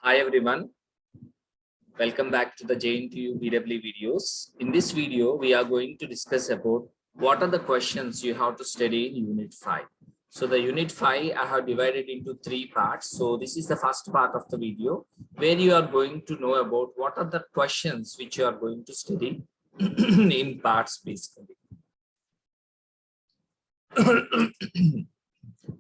Hi everyone, welcome back to the JNTU BW videos. In this video, we are going to discuss about what are the questions you have to study in Unit 5. So the Unit 5 I have divided into 3 parts. So this is the first part of the video where you are going to know about what are the questions which you are going to study in parts basically.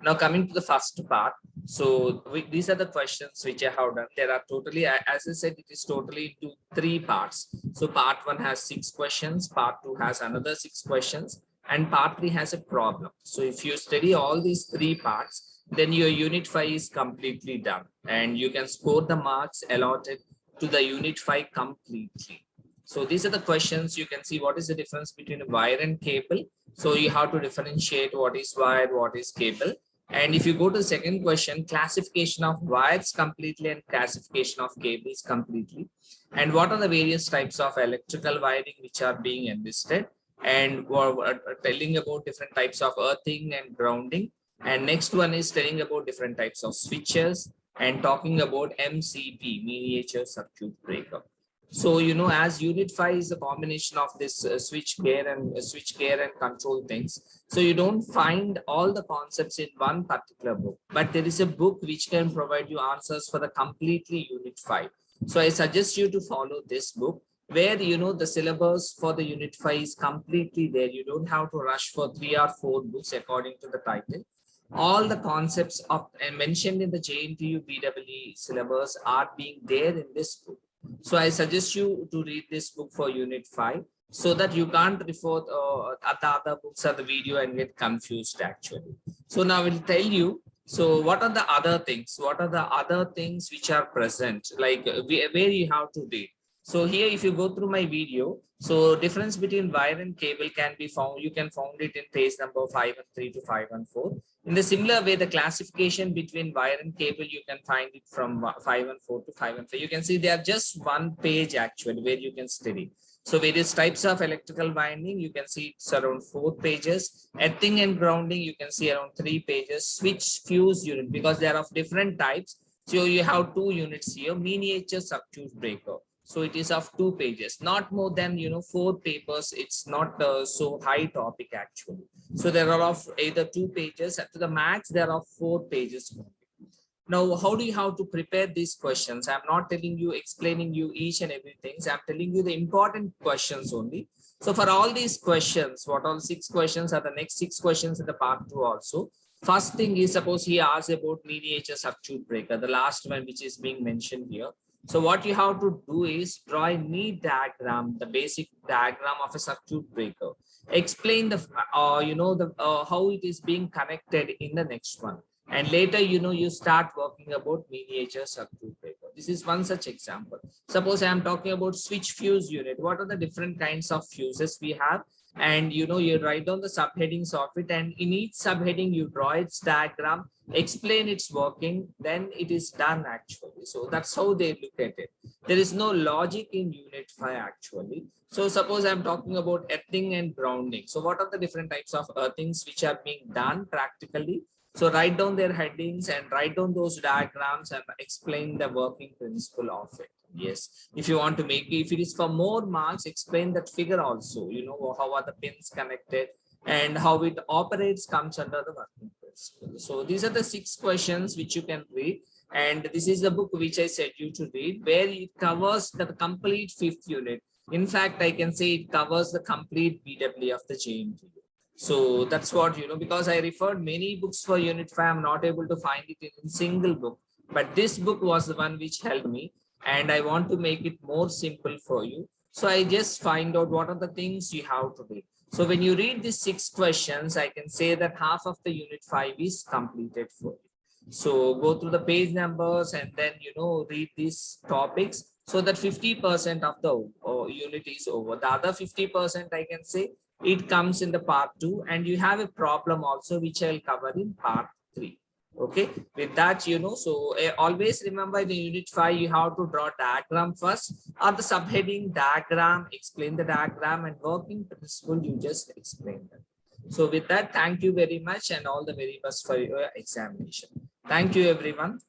Now coming to the first part, so these are the questions which I have done. There are totally, as I said, it is totally into 3 parts. So part 1 has 6 questions, part 2 has another 6 questions, and part 3 has a problem. So if you study all these 3 parts, then your Unit 5 is completely done, and you can score the marks allotted to the Unit 5 completely. So these are the questions. You can see what is the difference between a wire and cable. So you have to differentiate what is wire, what is cable. And if you go to the second question, classification of wires completely and classification of cables completely. And what are the various types of electrical wiring which are being enlisted, and telling about different types of earthing and grounding. And next one is telling about different types of switches and talking about MCB, miniature circuit breaker. So, as Unit 5 is a combination of this switch gear and control things. So you don't find all the concepts in one particular book, but there is a book which can provide you answers for the completely Unit 5. So I suggest you to follow this book where, the syllabus for the Unit 5 is completely there. You don't have to rush for 3 or 4 books according to the title. All the concepts of and mentioned in the JNTU BEE syllabus are being there in this book. So I suggest you to read this book for Unit 5 so that you can't refer at the other books or the video and get confused actually. So now I will tell you, so what are the other things? What are the other things which are present, like where you have to read? So here, if you go through my video, so difference between wire and cable can be found. You can find it in page number 513 to 514. In the similar way, the classification between wire and cable, you can find it from 514 to 515. You can see they are just one page actually where you can study. So various types of electrical winding, you can see it's around 4 pages. Earthing and grounding, you can see around 3 pages. Switch fuse unit, because they are of different types. So you have 2 units here, miniature circuit breaker. So it is of 2 pages, not more than 4 papers. It's not so high topic actually. So there are of either 2 pages, and to the max there are 4 pages only. Now, how do you have to prepare these questions? I'm not telling you, explaining you each and everything. So I'm telling you the important questions only. So for all these questions, what all 6 questions are the next 6 questions in the part 2 also. First thing is, suppose he asks about miniature circuit breaker, the last one which is being mentioned here. So what you have to do is draw a neat diagram, the basic diagram of a circuit breaker. Explain the, how it is being connected in the next one. And later, you start working about miniature circuit breaker. This is one such example. Suppose I am talking about switch fuse unit. What are the different kinds of fuses we have? And you write down the subheadings of it, and in each subheading you draw its diagram, explain its working, then it is done actually. So that's how they look at it. There is no logic in Unit 5 actually. So suppose I'm talking about earthing and grounding. So what are the different types of earthings which are being done practically? So write down their headings and write down those diagrams and explain the working principle of it. Yes, if you want to make it, if it is for more marks, explain that figure also, how are the pins connected and how it operates comes under the working principle. So these are the 6 questions which you can read. And this is the book which I said you to read, where it covers the complete 5th unit. In fact, I can say it covers the complete BW of the JNTU. So that's what, because I referred many books for Unit 5, I'm not able to find it in a single book. But this book was the one which helped me, and I want to make it more simple for you. So I just find out what are the things you have to do. So when you read these 6 questions, I can say that half of the Unit 5 is completed for you. So go through the page numbers and then, read these topics so that 50% of the unit is over. The other 50%, I can say, it comes in the part 2, and you have a problem also which I'll cover in part 3. Okay, with that, so always remember the Unit 5, you have to draw diagram first, or the subheading diagram, explain the diagram, and working principle, you just explain them. So with that, thank you very much, and all the very best for your examination. Thank you, everyone.